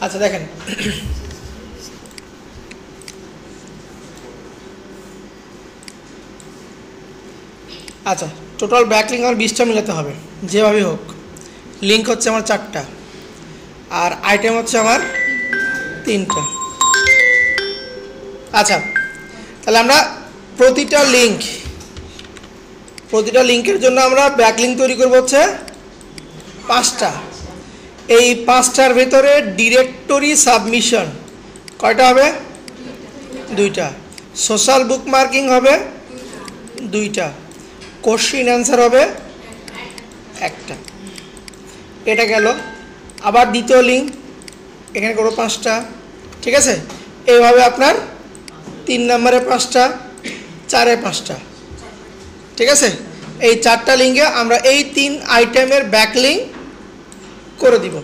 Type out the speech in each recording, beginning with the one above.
আচ্ছা দেখেন, আচ্ছা টোটাল ব্যাকলিঙ্ক আমার 20টা মিলাতে হবে যেভাবে হোক। লিঙ্ক হচ্ছে আমার 4টা আর আইটেম হচ্ছে আমার 3টা। আচ্ছা তাহলে আমরা প্রতিটা লিঙ্কের জন্য আমরা ব্যাকলিঙ্ক তৈরি করব হচ্ছে 5টা। এই 5টার ভেতরে ডিরেক্টরি সাবমিশন কয়টা হবে? 2টা। সোশ্যাল বুকমার্কিং হবে 2টা। কোশ্চিন অ্যান্সার হবে 1টা। এটা গেল। আবার দ্বিতীয় লিঙ্ক এখানে করো 5টা, ঠিক আছে? এইভাবে আপনার 3 নম্বরে 5টা, 4-এ 5টা, ঠিক আছে? এই 4টা লিঙ্কে আমরা এই 3 আইটেমের ব্যাকলিঙ্ক করে দিব।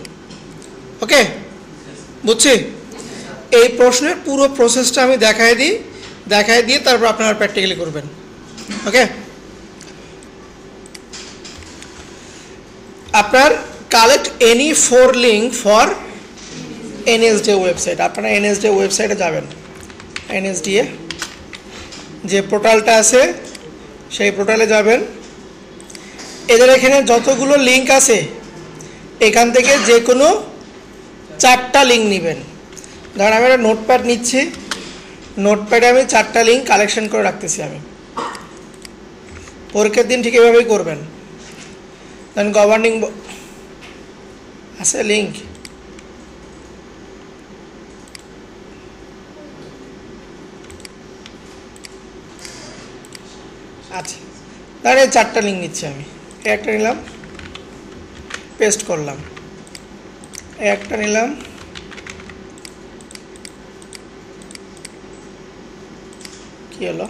ওকে, বুঝছি? এই প্রশ্নের পুরো প্রসেসটা আমি দেখাই দিয়ে তারপর আপনারা প্র্যাকটিক্যালি করবেন। ওকে, আপনার collect any 4 link for NSD website. আপনারা এনএসডি ওয়েবসাইটে যাবেন। এনএসডিএ যে পোর্টালটা আছে সেই পোর্টালে যাবেন। এদের এখানে যতগুলো লিঙ্ক আছে এখান থেকে যে কোনো 4টা লিঙ্ক নেবেন। ধরেন আমি একটা নোটপ্যাড নিচ্ছি, নোটপ্যাডে আমি 4টা লিঙ্ক কালেকশন করে রাখতেছি। আমি পরীক্ষার দিন ঠিক এভাবেই করবেন। দেন গভর্নিং আছে লিঙ্ক, আচ্ছা তাহলে 4টা লিঙ্ক নিচ্ছি আমি। একটা নিলাম, পেস্ট করলাম, একটা নিলাম, কি হলো?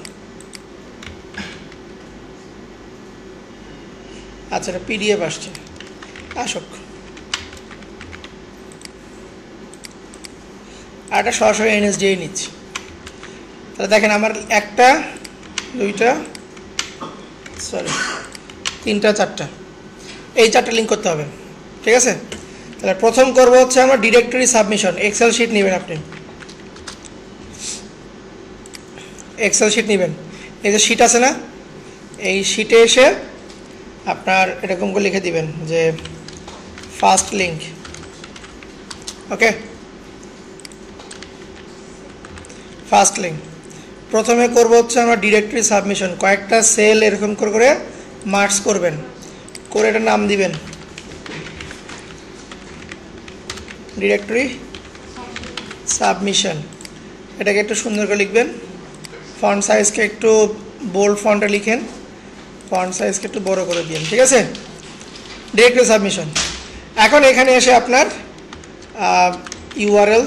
আচ্ছা এটা পিডিএফ আসছে, আসুক। আর এটা সরাসরি এনএসডিএ নিচ্ছি। তাহলে দেখেন আমার 1টা 2টা 3টা 4টা, এই 4টা লিঙ্ক করতে হবে, ঠিক আছে? তাহলে প্রথম করব হচ্ছে আমরা ডিরেক্টরি সাবমিশন। এক্সেল শিট নেবেন, আপনি এক্সেল শিট নেবেন। এই যে শিট আছে না, এই শিটে এসে আপনার এরকম করে লিখে দিবেন যে ফার্স্ট লিঙ্ক। ওকে, ফার্স্ট লিঙ্ক প্রথমে করব হচ্ছে আমরা ডিরেক্টরি সাবমিশন। কয়েকটা সেল এরকম করে মার্কস করবেন, করে এটা নাম দিবেন ডিরেক্টরি সাবমিশন। এটাকে একটু সুন্দর করে লিখবেন। ফন্ট সাইজকে একটু বোল্ড ফন্টে লিখেন, ফন্ট সাইজকে একটু বড় করে দিন, ঠিক আছে? Directory submission. এখন এখানে এসে আপনার ইউআরএল,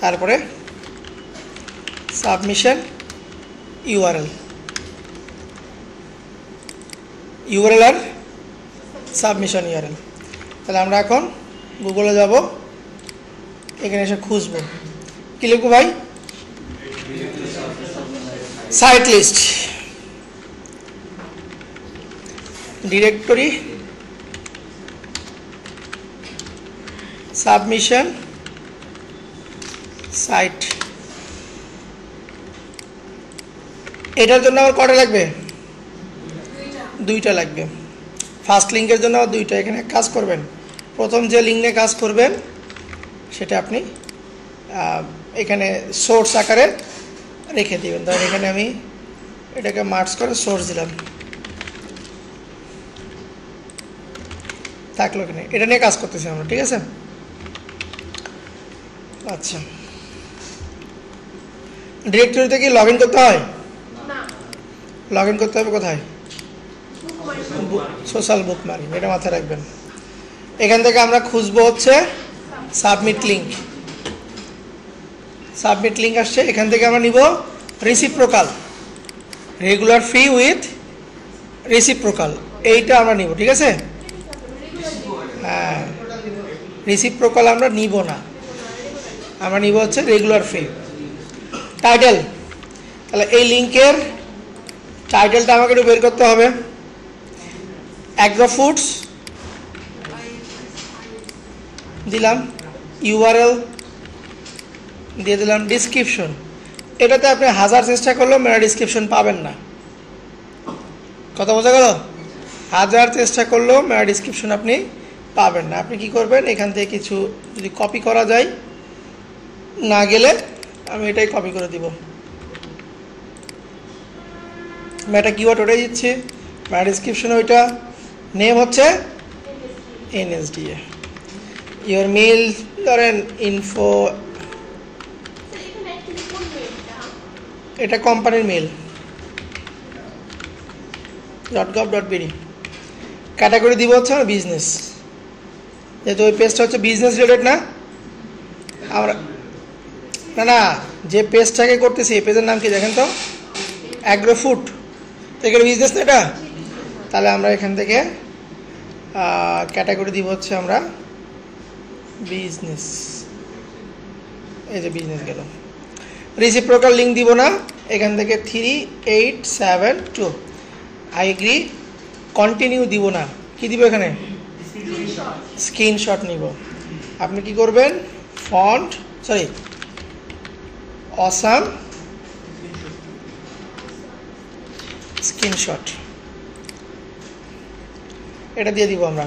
তারপরে সাবমিশন ইউআরএল আর সাবমিশন ইউআরএল। তাহলে আমরা এখন গুগলে যাব, এখানে এসে খুঁজবো। কি লিখবো ভাই? Site list, directory submission site. এটার জন্য আমার কটা লাগবে? 2টা লাগবে। ফার্স্ট লিঙ্কের জন্য 2টা। এখানে কাজ করবেন, প্রথম যে লিঙ্ক নিয়ে কাজ করবেন সেটা আপনি এখানে সোর্স আকারে রেখে দিবেন। ধরেন এখানে আমি এটাকে মার্কস করে সোর্স দিলাম, থাকলো এখানে। এটা নিয়ে কাজ করতেছি আমরা, ঠিক আছে? আচ্ছা, ডিরেক্টরিতে কি লগ ইন করতে হয়? লগ ইন করতে হবে কোথায়? সোশ্যাল বুকমার্কিং, এটা মাথায় রাখবেন। এখান থেকে আমরা খুঁজবো হচ্ছে সাবমিট লিঙ্ক। সাবমিট লিঙ্ক আসছে, এখান থেকে আমরা নিব reciprocal, regular fee with reciprocal, এইটা আমরা নিব, ঠিক আছে? হ্যাঁ, রিসিপ্রোকাল আমরা নিব না, আমরা নিব হচ্ছে রেগুলার ফি। টাইটেল, তাহলে এই লিঙ্কের টাইটেলটা আমাকে একটু বের করতে হবে। অ্যাগ্রো ফুডস দিলাম, ইউআরএল দিয়ে দিলাম, ডিসক্রিপশন। এটাতে আপনি 1000 চেষ্টা করলেও মেটা ডিসক্রিপশন পাবেন না। কথা বোঝা গেল? 1000 চেষ্টা করলেও মেটা ডিসক্রিপশন আপনি পাবেন না। আপনি কি করবেন, এখান থেকে কিছু যদি কপি করা যায়, না গেলে আমি এটাই কপি করে দিব। মেটা কিওয়ার্ড ওটাই দিচ্ছি, মেটা ডিসক্রিপশন ওইটা, নেম হচ্ছে এনএসডিএ। ইওর মেল ধরেন ইনফো, এটা কোম্পানির মেল .gov.bd। ক্যাটাগরি দিব হচ্ছে আমার বিজনেস, যেহেতু ওই পেজটা হচ্ছে বিজনেস রিলেটেড না। আমরা না না যে পেজটাকে করতেছি এই পেজের নাম কি দেখেন তো, অ্যাগ্রো ফুড, এখানে বিজনেস না এটা। তাহলে আমরা এখান থেকে ক্যাটাগরি দিব হচ্ছে আমরা বিজনেস, এই যে বিজনেস গেল। রিসিপ্রোকাল লিঙ্ক দিব না, এখান থেকে 3872 আই এগ্রি। কন্টিনিউ দিব না, কি দিব এখানে, স্ক্রিনশট নিব। আপনি কি করবেন, ফন্ট অসাম স্ক্রিনশট, এটা দিয়ে দিব আমরা।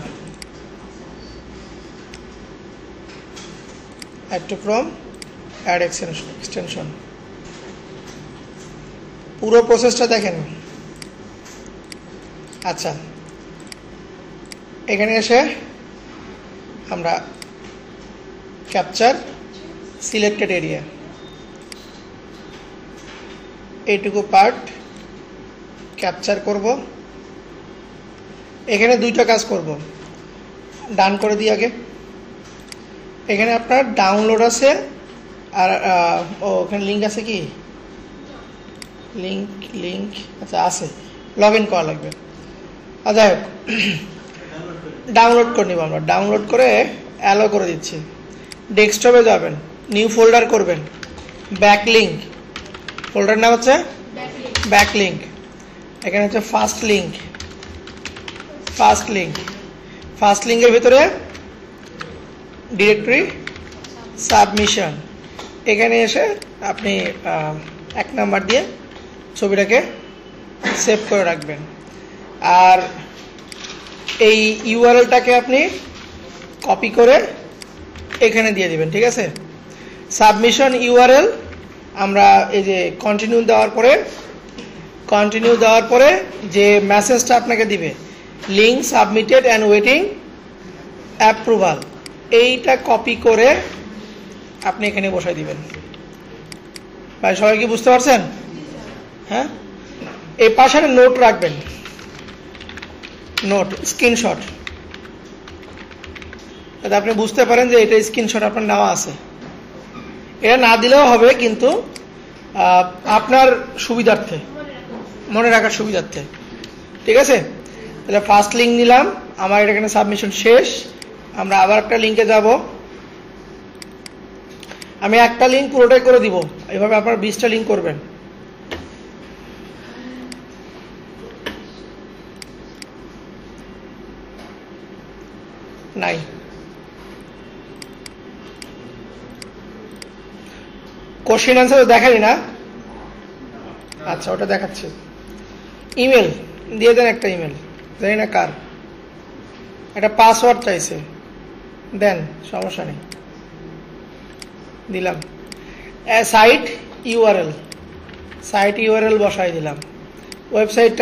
Add to from, add extension. পুরো প্রসেসটা দেখেন। আচ্ছা, এখানে এসে আমরা ক্যাপচার সিলেক্টেড এরিয়া, এইটুকু পার্ট ক্যাপচার করব। এখানে দুইটা কাজ করব, ডান করে দিই আগে। এখানে আপনার ডাউনলোড আছে, আর ওখানে লিঙ্ক আছে কি, লিঙ্ক আচ্ছা আছে, লগ ইন করা লাগবে। আচ্ছা, ডাউনলোড করে নিব আমরা। ডাউনলোড করে অ্যালো করে দিচ্ছি। ডেস্কটপে যাবেন, নিউ ফোল্ডার করবেন, ব্যাকলিঙ্ক, ফোল্ডার নাম হচ্ছে ব্যাকলিঙ্ক। এখানে হচ্ছে ফার্স্ট লিঙ্কের ভিতরে ডিরেক্টরি সাবমিশন। এখানে এসে আপনি 1 নাম্বার দিয়ে ছবিটাকে সেভ করে রাখবেন। আর এই ইউআরএলটাকে আপনি কপি করে এখানে দিয়ে দিবেন, ঠিক আছে। সাবমিশন ইউআরএল আমরা এই যে কন্টিনিউ দেওয়ার পরে যে মেসেজটা আপনাকে দিবে, link submitted and waiting approval, এইটা কপি করে আপনি এখানে বসাই দিবেন। ভাই সবাই কি বুঝতে পারছেন? হ্যাঁ, এই পাশে নোট রাখবেন, নোট স্ক্রিনশট, যাতে আপনি বুঝতে পারেন যে এটা স্ক্রিনশট আপনার নেওয়া আছে। এটা না দিলেও হবে, কিন্তু আপনার সুবিধার্থে, মনে রাখার সুবিধার্থে, ঠিক আছে। তাহলে ফার্স্ট লিঙ্ক নিলাম, আমার এটা এখানে সাবমিশন শেষ। আমরা আবার একটা লিঙ্কে যাব। আমি একটা লিঙ্ক পুরোটাই করে দিব, এভাবে আপনার 20টা লিঙ্ক করবেন। নাই, কোশ্চেন অ্যান্সার দেখালি না? আচ্ছা, ওটা দেখাচ্ছি। ইমেল দিয়ে দেন, একটা ইমেল, জানি না কার। একটা পাসওয়ার্ড চাইছে, দেন, সমস্যা নেই, দিলাম। সাইট ইউআরএল বসাই দিলাম। ওয়েবসাইট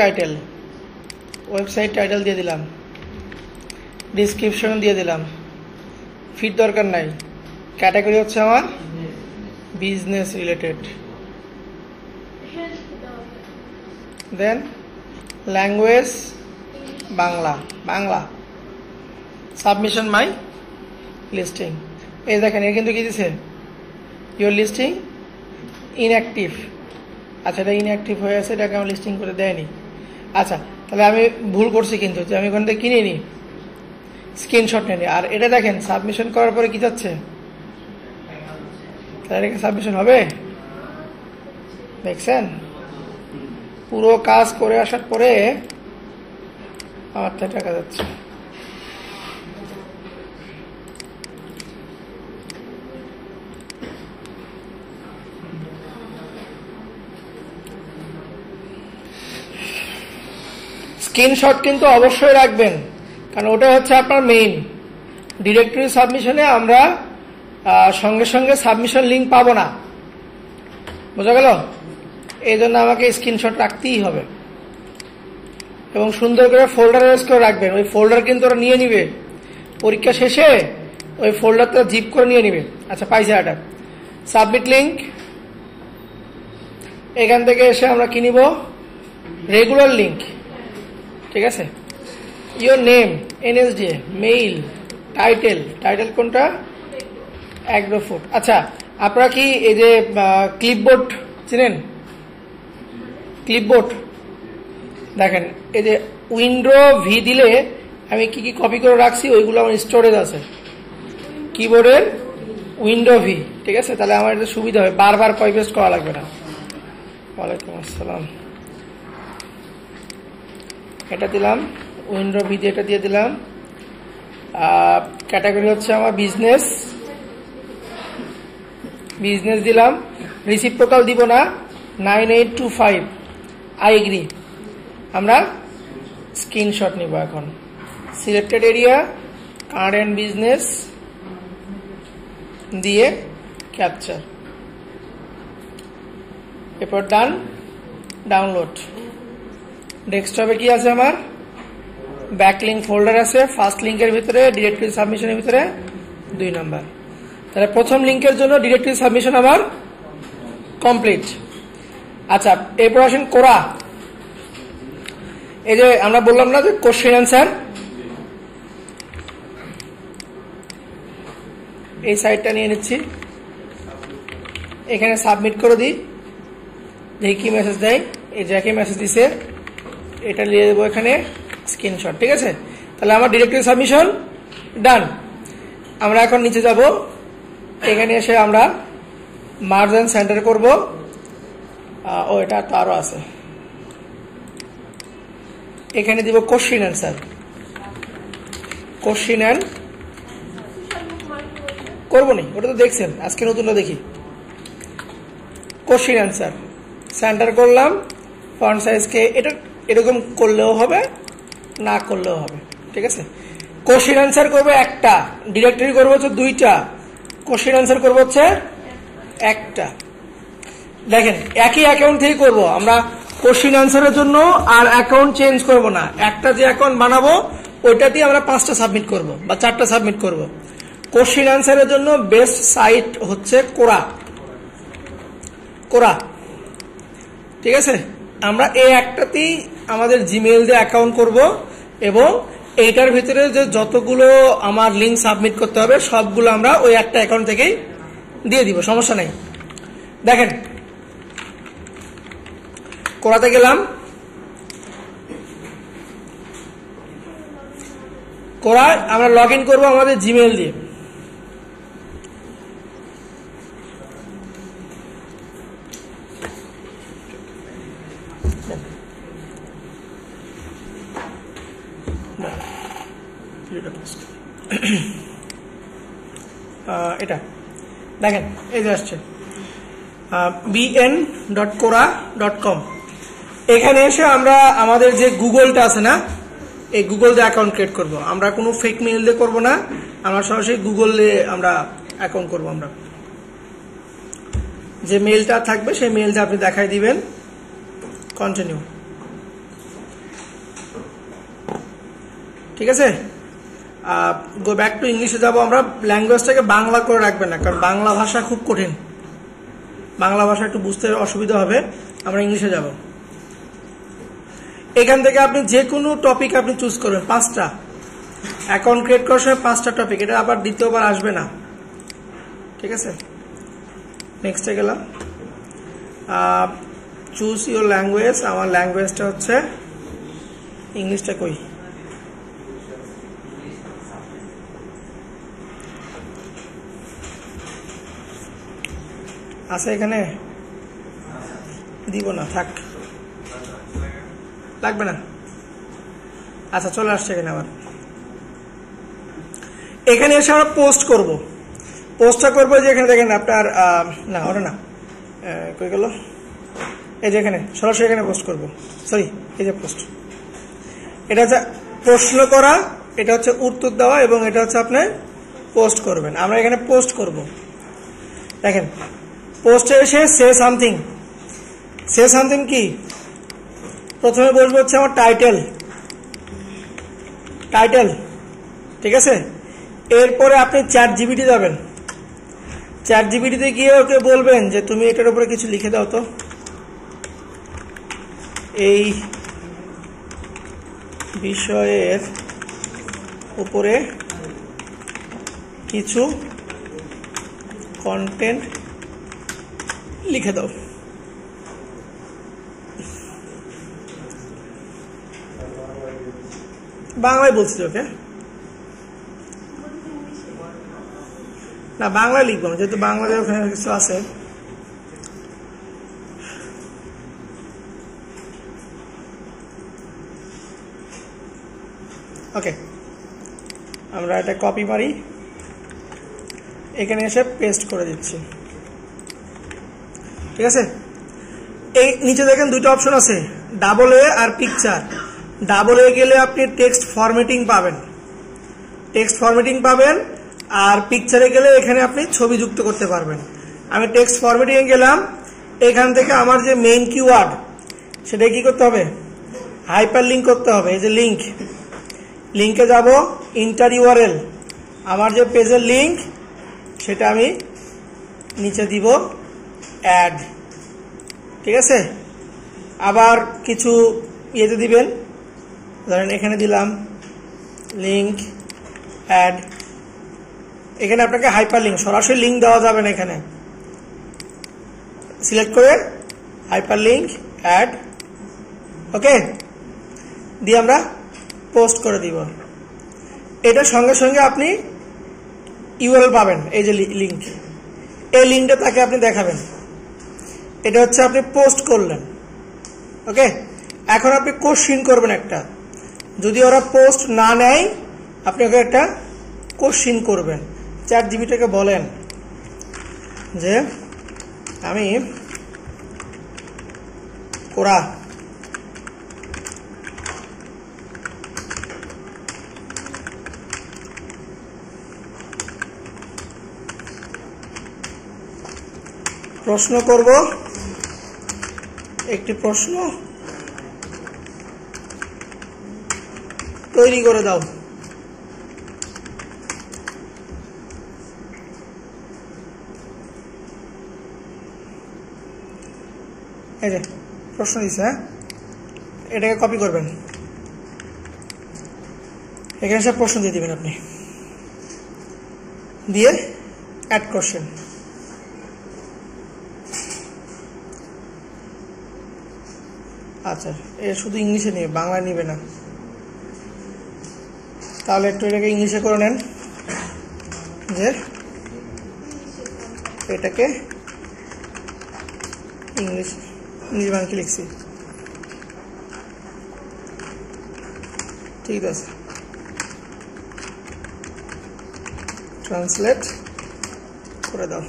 টাইটেল দিয়ে দিলাম। ডিসক্রিপশন দিয়ে দিলাম। ফিট দরকার নাই। ক্যাটাগরি হচ্ছে আমার বিজনেস রিলেটেড। দেন ল্যাঙ্গুয়েজ বাংলা। সাবমিশন মাই লিস্টিং। এই দেখেন, এ কিন্তু কি দিছে, ইউর লিস্টিং ইনঅ্যাক্টিভ। আচ্ছা, এটা ইনঅ্যাক্টিভ হয়ে আছে, এটাকে আমি লিস্টিং করে দেয়নি। আচ্ছা, তাহলে আমি ভুল করছি কিন্তু, যে আমি ওখান থেকে কিনে নিই, স্ক্রিনশট নিয়ে নিই। আর এটা দেখেন, সাবমিশন করার পরে কি যাচ্ছে, তাহলে এটা সাবমিশন হবে। দেখছেন, পুরো কাজ করে আসার পরে আমার টাকা যাচ্ছে। স্ক্রিনশট কিন্তু অবশ্যই রাখবেন, কারণ ওটা হচ্ছে আপনার মেইন। ডিরেক্টরি সাবমিশনে আমরা সঙ্গে সঙ্গে সাবমিশন লিঙ্ক পাবো না, বোঝা গেল? এই জন্য আমাকে স্ক্রিনশট রাখতেই হবে এবং সুন্দর করে ফোল্ডার ইউজ করে রাখবেন। ওই ফোল্ডার কিন্তু ওরা নিয়ে নিবে পরীক্ষা শেষে, ওই ফোল্ডারটা জিপ করে নিয়ে নিবে। আচ্ছা, পাইছে এটা সাবমিট লিঙ্ক। এখান থেকে এসে আমরা কি নিব? রেগুলার লিঙ্ক, ঠিক আছে? Your name, NSDA, mail, title কোনটা? অ্যাগ্রোফুড। আচ্ছা, আপনারা কি এই যে ক্লিপবোর্ড চিনেন? ক্লিপবোর্ড দেখেন, এই যে উইন্ডো ভি দিলে আমি কি কি কপি করে রাখছি ওইগুলো আমার স্টোরেজ আছে কিবোর্ডের উইন্ডো ভি, ঠিক আছে? তাহলে আমার এটা সুবিধা হয়, বারবার কপি পেস্ট করা লাগবে না। ওয়ালাইকুম আসসালাম। এটা দিলাম উইন্ডো ভি দিয়ে, এটা দিয়ে দিলাম। ক্যাটাগরি হচ্ছে আমার বিজনেস দিলাম। রিসিপ্রোকাল দিব না, 9825 আই এগ্রি। আমরা স্ক্রিনশট নিব এখন। সিলেক্টেড এরিয়া, কারেন্ট বিজনেস দিয়ে ক্যাপচার, এরপর ডাউনলোড। ডেস্কটপে কি আছে আমার? ব্যাকলিঙ্ক ফোল্ডার আছে, ফার্স্ট লিঙ্কের ভিতরে, ডিরেক্টরি সাবমিশনের ভিতরে 2 নাম্বার। তাহলে প্রথম লিঙ্কের জন্য ডিরেক্টরি সাবমিশন আমার কমপ্লিট। আচ্ছা, এরপর আসেন কোরা। এই যে আমরা বললাম না যে কোশ্চেন অ্যান্সার, এই সাইডটা নিয়ে নিচ্ছি, এখানে সাবমিট করে দিই। দেখি কি মেসেজ দেয়। এই যে একই মেসেজ দিছে, এটা নিয়ে দেবো এখানে স্ক্রিনশট, ঠিক আছে? তাহলে আমার ডিরেক্টরি সাবমিশন ডান। আমরা এখন নিচে যাব, এখানে এসে আমরা মার্জ এন্ড সেন্টার করব। ও, এটা তো আরো আছে, এখানে দিব কোশ্চেন অ্যান্সার। কোশ্চেন অ্যান্ড করবো নি, ওটা তো দেখছেন, আজকে নতুনটা দেখি। কোশ্চেন অ্যান্সার সেন্টার করলাম। ফন্ট সাইজকে এটা এরকম করলেও হবে, না করলেও হবে, ঠিক আছে? কোশ্চেন অ্যান্সার করবো একটা, ডিরেক্টরি করবো হচ্ছে 2টা, কোশ্চেন অ্যান্সার করবো হচ্ছে একটা। দেখেন, একই অ্যাকাউন্ট থেকে করবো আমরা। কোশ্চেন অ্যান্সারের জন্য আর অ্যাকাউন্ট চেঞ্জ করব না, একটা যে অ্যাকাউন্ট বানাবো ওইটাতেই আমরা 5টা সাবমিট করব বা 4টা সাবমিট করব। কোশ্চেন অ্যান্সারের জন্য বেস্ট সাইট হচ্ছে কোরা, ঠিক আছে? আমরা এই একটাতেই আমাদের জিমেইল দিয়ে অ্যাকাউন্ট করব এবং এইটার ভিতরে যে যতগুলো আমার লিঙ্ক সাবমিট করতে হবে সবগুলো আমরা ওই একটা অ্যাকাউন্ট থেকেই দিয়ে দিব, সমস্যা নেই। দেখেন, কোরাতে গেলাম, কোরায় আমরা লগ ইন করবো আমাদের জিমেইল দিয়ে। এটা দেখেন, এই যে আসছে bn.quora.com। এখানে এসে আমরা আমাদের যে গুগলটা আছে না, এই গুগল দিয়ে অ্যাকাউন্ট ক্রিয়েট করব। আমরা কোনো ফেক মেইল দিয়ে করব না, আমরা সরাসরি গুগল দিয়ে আমরা অ্যাকাউন্ট করব। আমরা যে মেইলটা থাকবে সেই মেইলটা আপনি দেখাই দিবেন। কন্টিনিউ, ঠিক আছে? গো ব্যাক টু ইংলিশে যাবো আমরা। ল্যাঙ্গুয়েজটাকে বাংলা করে রাখবেন না, কারণ বাংলা ভাষা খুব কঠিন, বাংলা ভাষা একটু বুঝতে অসুবিধা হবে। আমরা ইংলিশে যাব। এখান থেকে আপনি যে কোনো টপিক আপনি চুজ করবেন, 5টা অ্যাকাউন্ট ক্রিয়েট করার সময় 5টা টপিক, এটা আবার দ্বিতীয়বার আসবে না, ঠিক আছে? নেক্সটে গেলাম, চুজ ইউর ল্যাঙ্গুয়েজ। আমার ল্যাঙ্গুয়েজটা হচ্ছে ইংলিশটা। কই আছে? এখানে দিব না, থাক, লাগবে না। আচ্ছা, চলে আসছে এখানে। আবার এখানে এসে আমরা পোস্ট করব। পোস্টটা করবো যে এখানে দেখেন আপনার, না ওটা না, কই গেল? এই যে এখানে সরাসরি এখানে পোস্ট করব। সরি, এই যে পোস্ট। এটা হচ্ছে প্রশ্ন করা, এটা হচ্ছে উত্তর দেওয়া, এবং এটা হচ্ছে আপনি পোস্ট করবেন। আমরা এখানে পোস্ট করব। দেখেন পোস্টে এসে সে সামথিং, সে সামথিং কি, প্রথমে বসবে হচ্ছে আমার টাইটেল, টাইটেল, ঠিক আছে। এরপরে আপনি চ্যাট জিপিটি যাবেন, চ্যাট জিপিটিতে গিয়ে ওকে বলবেন যে তুমি এটার উপরে কিছু লিখে দাও তো, এই বিষয়ের উপরে কিছু কন্টেন্ট লিখে দাও। বাংলায় বলছি ওকে, না বাংলায় লিখবো না, যেহেতু বাংলাতে ওখানে কিছু আছে। ওকে, আমরা এটা কপি মারি, এখানে এসে পেস্ট করে দিচ্ছি, ঠিক আছে। এই নিচে দেখেন দুটো অপশন আছে, ডাবল এ আর পিকচার। ডাবল এ গেলে আপনি টেক্সট ফরম্যাটিং পাবেন, টেক্সট ফরম্যাটিং পাবেন, আর পিকচারে গেলে এখানে আপনি ছবি যুক্ত করতে পারবেন। আমি টেক্সট ফরম্যাটিং এ গেলাম, এখান থেকে আমার যে মেইন কিওয়ার্ড সেটা কি করতে হবে, হাইপার লিঙ্ক করতে হবে। এই যে লিঙ্ক, লিঙ্কে যাব, ইন্টার ইউআরএল, আমার যে পেজের লিঙ্ক সেটা আমি নিচে দিব অ্যাড, ঠিক আছে। আবার কিছু ইয়েতে দিবেন, ধরেন এখানে দিলাম লিঙ্ক অ্যাড, এখানে আপনাকে হাইপার লিঙ্ক, সরাসরি লিঙ্ক দেওয়া যাবে না, এখানে সিলেক্ট করে হাইপার লিঙ্ক অ্যাড, ওকে, দিয়ে আমরা পোস্ট করে দিব। এটা সঙ্গে সঙ্গে আপনি ইউআরএল পাবেন, এই যে লিঙ্ক, এই লিঙ্কটা তাকে আপনি দেখাবেন। এটা হচ্ছে আপনি পোস্ট করলেন, ওকে। এখন আপনি কোশ্চিন করবেন একটা, যদি ওরা পোস্ট না নেয় আপনি ওকে একটা কোশ্চিন করবেন। চ্যাট জিপিটিকে বলেন যে আমি কোরা প্রশ্ন করব, একটি প্রশ্ন তৈরি করে দাও। এই যে প্রশ্ন দিচ্ছে, হ্যাঁ, এটাকে কপি করবেন, এখানে সব প্রশ্ন দিয়ে দিবেন আপনি, দিয়ে অ্যাড কোশ্চেন। আচ্ছা, এটা শুধু ইংলিশে নিবে, বাংলায় নিবে না, তাহলে একটু এটাকে ইংলিশে করে নেন, যে এটাকে ইংলিশ বাংলা লিখছি, ঠিক আছে, ট্রান্সলেট করে দাও।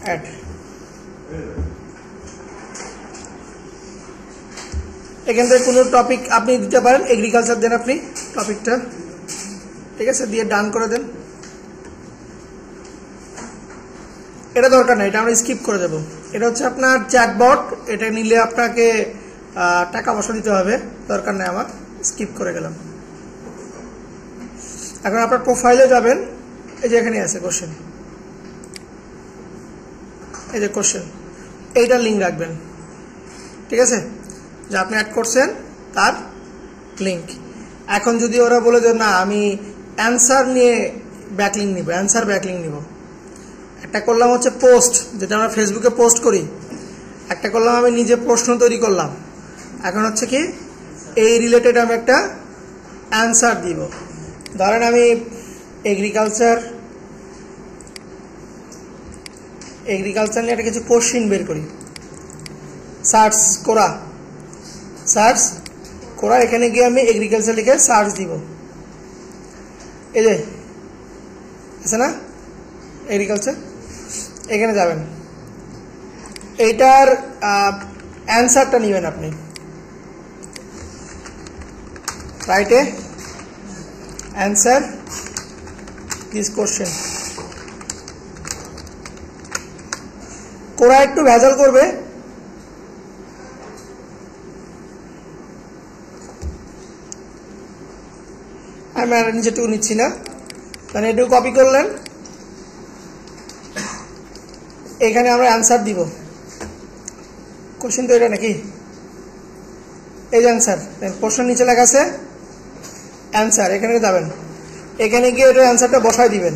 অ্যাড, এখান থেকে কোনো টপিক আপনি দিতে পারেন, এগ্রিকালচার দেন আপনি টপিকটা, ঠিক আছে, দিয়ে ডান করে দেন। এটা দরকার নাই, এটা আমরা স্কিপ করে দেব। এটা হচ্ছে আপনার চ্যাটবট, এটা নিলে আপনাকে টাকা পয়সা দিতে হবে, দরকার নাই আমার, স্কিপ করে গেলাম। এখন আপনার প্রোফাইলে যাবেন, এই যে এখানে আছে কোশ্চেন, এই যে কোশ্চেন, এইটার লিঙ্ক রাখবেন, ঠিক আছে, যা আপনি অ্যাড করছেন তার লিঙ্ক। এখন যদি ওরা বলে যে না আমি অ্যান্সার নিয়ে ব্যাকলিঙ্ক নিব, অ্যান্সার ব্যাকলিঙ্ক নিব, একটা করলাম হচ্ছে পোস্ট, যেটা আমরা ফেসবুকে পোস্ট করি, একটা করলাম আমি নিজে প্রশ্ন তৈরি করলাম, এখন হচ্ছে কি এই রিলেটেড আমি একটা অ্যান্সার দিব। ধরেন আমি এগ্রিকালচার নিয়ে একটা কিছু কোশ্চিন বের করি, সার্চ করা, এখানে গিয়ে আমি এগ্রিকালচার লিখে সার্চ দিব, এই যে আছে না, এগ্রিকালচার, এখানে যাবেন, এইটার অ্যান্সারটা নেবেন আপনি, রাইটে অ্যান্সার দিস কোশ্চেন। কোরা একটু ভেজাল করবে, আমি আর নিচেটুকু নিচ্ছি না, মানে এটুকু কপি করলেন, এখানে আমরা অ্যান্সার দিব। কোশ্চেন তো এটা নাকি, এই যে অ্যান্সার, কোশ্চেন নিচে লেখা আছে অ্যান্সার, এখানে যাবেন, এখানে গিয়ে এটা অ্যান্সারটা বসায় দিবেন,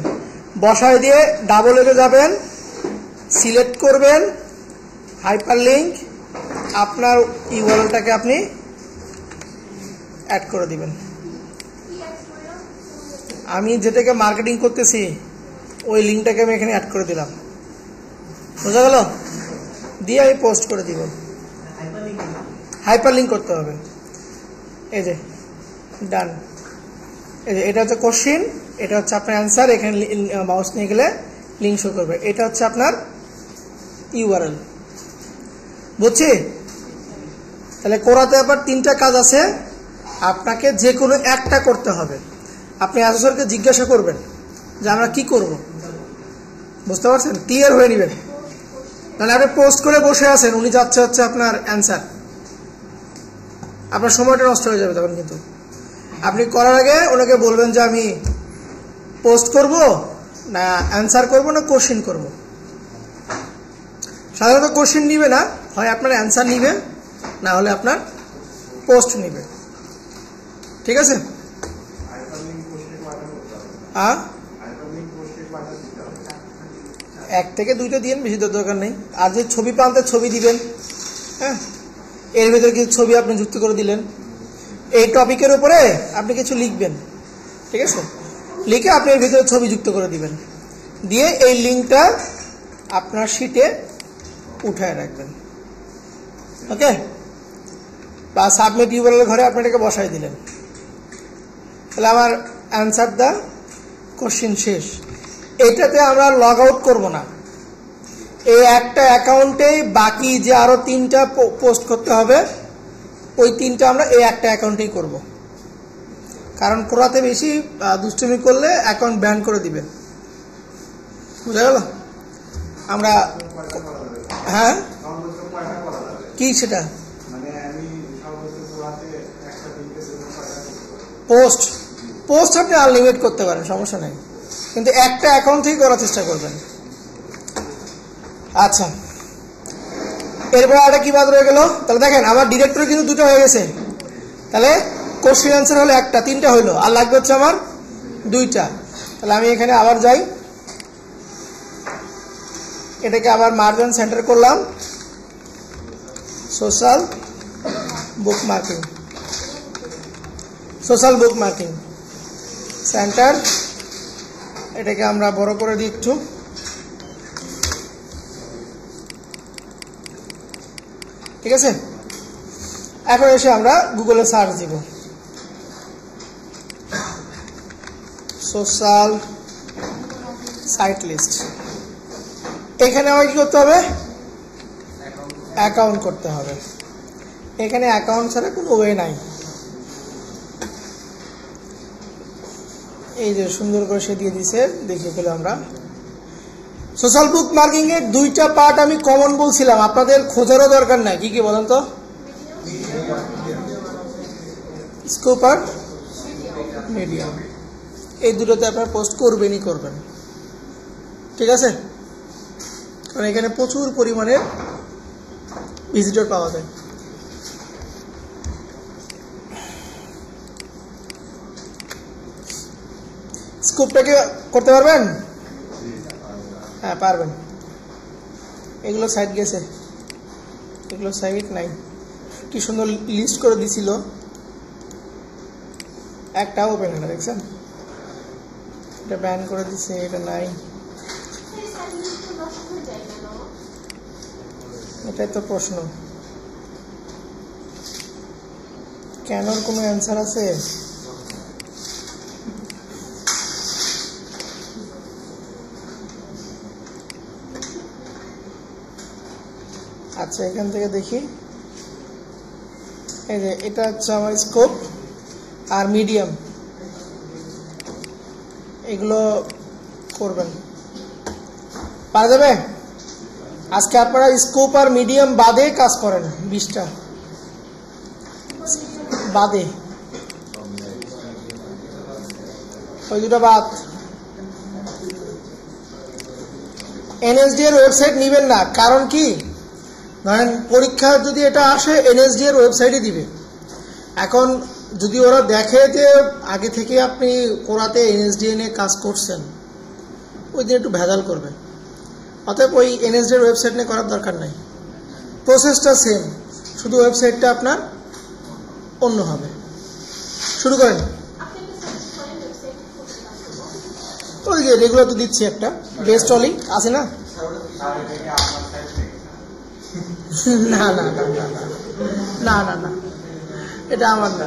বসায় দিয়ে ডাবল এতে যাবেন, সিলেক্ট করবেন হাইপারলিংক, আপনার ইউআরএলটাকে আপনি অ্যাড করে দিবেন। আমি যেটাকে মার্কেটিং করতেছি ওই লিঙ্কটাকে আমি এখানে অ্যাড করে দিলাম, বোঝা গেল? দিয়ে আমি পোস্ট করে দিব। হাইপারলিংক করতে হবে, এই যে ডান, এই যে এটা হচ্ছে কোশ্চেন, এটা হচ্ছে আপনার অ্যান্সার, এখানে মাউস নিয়ে গেলে লিঙ্ক শো করবে, এটা হচ্ছে আপনার ইউআরএল। বুঝছি? তাহলে কোরাতে আবার 3টা কাজ আছে, আপনাকে যে কোনো একটা করতে হবে। আপনি অ্যাসেসরকে জিজ্ঞাসা করবেন যে আমরা কি করব, বুঝতে পারছেন? ক্লিয়ার হয়ে নেবেন, তাহলে আপনি পোস্ট করে বসে আছেন, উনি যাচ্ছে হচ্ছে আপনার অ্যান্সার, আপনার সময়টা নষ্ট হয়ে যাবে তখন। কিন্তু আপনি করার আগে ওনাকে বলবেন যে আমি পোস্ট করব না অ্যান্সার করব না কোশ্চেন করব। সাধারণত কোশ্চেন নিবে না, হয় আপনার অ্যান্সার নিবে, না হলে আপনার পোস্ট নিবে, ঠিক আছে? 1 থেকে 2টা দিন, বেশি দরকার নেই। আর যে ছবি পান্তে ছবি দিবেন, হ্যাঁ, এর ভিতরে কিছু ছবি আপনি যুক্ত করে দিলেন, এই টপিকের উপরে আপনি কিছু লিখবেন, ঠিক আছে? লিখে আপনি এর ভিতরে ছবি যুক্ত করে দিবেন, দিয়ে এই লিঙ্কটা আপনার শিটে উঠায় রাখবেন, ওকে? বা সাবমিট ইউআরএল ঘরে আপনি এটাকে বসাই দিলেন, তাহলে আমার অ্যান্সার দা কোশ্চেন শেষ। এটাতে আমরা লগ আউট করবো না, এই একটা অ্যাকাউন্টেই বাকি যে আরো 3টা পোস্ট করতে হবে, ওই 3টা আমরা এই একটা অ্যাকাউন্টেই করব, কারণ কোরাতে বেশি দুষ্টুমি করলে অ্যাকাউন্ট ব্যান করে দিবেন, বুঝা গেল? আমরা হ্যাঁ কি সেটা পোস্ট পোস্ট আপনি আনলিমিটেড করতে পারেন, সমস্যা নেই, কিন্তু একটা অ্যাকাউন্ট থেকে করার চেষ্টা করবেন। আচ্ছা, এরপরে আরেকটা কি বাদ রয়ে গেল? তাহলে দেখেন আমার ডিরেক্টরি কিন্তু 2টা হয়ে গেছে, তাহলে কোশ্চেন অ্যান্সার হলো 1টা, 3টা হইলো, আর লাগবে হচ্ছে আমার 2টা। তাহলে আমি এখানে আবার যাই, এটাকে আবার মার্জিন সেন্টার করলাম, social bookmarking, social bookmarking centre, এটাকে আমরা বড় করে দিই একটু, ঠিক আছে? এখন এসে আমরা গুগলে সার্চ দিব সোশ্যাল সাইট লিস্ট। এখানে আমাকে কি করতে হবে? অ্যাকাউন্ট করতে হবে। এখানে অ্যাকাউন্ট ছাড়া কোনো ওয়ে নাই। এই যে সুন্দর করে সে দিয়ে দিছে, দেখিয়ে পেলাম আমরা। সোশ্যাল বুক মার্কিং এর 2টা পার্ট আমি কমন বলছিলাম, আপনাদের খোঁজারও দরকার নাই। কি কি বলেন তো? স্কোপ আর মিডিয়াম, এই দুটোতে আপনার পোস্ট করবেনই করবেন, ঠিক আছে? কারণ এখানে প্রচুর পরিমাণে ভিজিটর পাওয়া যায়। স্কোপটাকে করতে পারবেন? হ্যাঁ পারবেন। এগুলো সাইট গেছে, এগুলো সাইট নাই। কি সুন্দর লিস্ট করে দিছিল, একটা ওপেন হয় না, দেখছেন? এটা ব্যান করে দিছে, এটা নাই। এটাই তো প্রশ্ন, কেন কোনো অ্যান্সার আছে? আচ্ছা এখান থেকে দেখি, এই যে এটা হচ্ছে আমার স্কোপ আর মিডিয়াম, এগুলো করবেন, পারা যাবে? আজকে আপনারা স্কোপ আর মিডিয়াম বাদে কাজ করেন, 20টা বাদে, ওই দুটা বাদ। এনএসডি এর ওয়েবসাইট নিবেন না, কারণ কি ধরেন পরীক্ষা যদি এটা আসে এনএসডি এর ওয়েবসাইটই দিবে। এখন যদি ওরা দেখে যে আগে থেকে আপনি কোরাতে এনএসডি নিয়ে কাজ করছেন, ওই দিন একটু ভেজাল করবে। অতএব ওই এনএসডি এর ওয়েবসাইট নিয়ে করার দরকার নাই, প্রসেসটা সেম, শুধু ওয়েবসাইটটা আপনার অন্য হবে। শুরু করেন। ওই যে রেগুলার তো দিচ্ছি একটা, বেস্ট অলি আছে না? না না না না না না, এটা আমার না।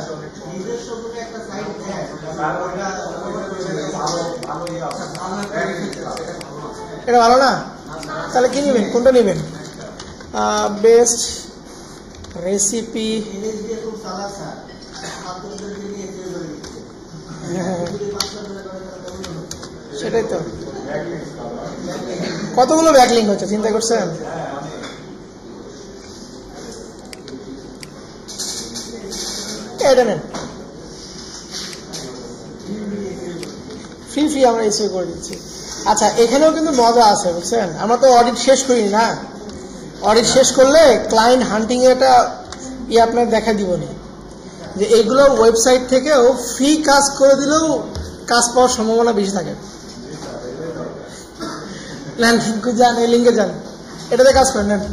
এটা ভালো না? তাহলে কি নেবেন, কোনটা নেবেন? বেস্ট রেসিপি, সেটাই তো। কতগুলো ব্যাকলিঙ্ক হচ্ছে চিন্তা করছেন? এটা নেন, ফ্রি আমরা এসে করে দিচ্ছি। আচ্ছা এখানেও কিন্তু মজা আছে বুঝছেন, আমরা তো অডিট শেষ করিনি না, অডিট শেষ করলে ক্লায়েন্ট হান্টিং এটা আপনার দেখা দিবনি, যে এগুলো ওয়েবসাইট থেকেও ফ্রি কাজ করে দিলেও কাজ পাওয়ার সম্ভাবনা বেশি থাকে। যান এই লিঙ্কে যান, এটাতে কাজ করেন নেন।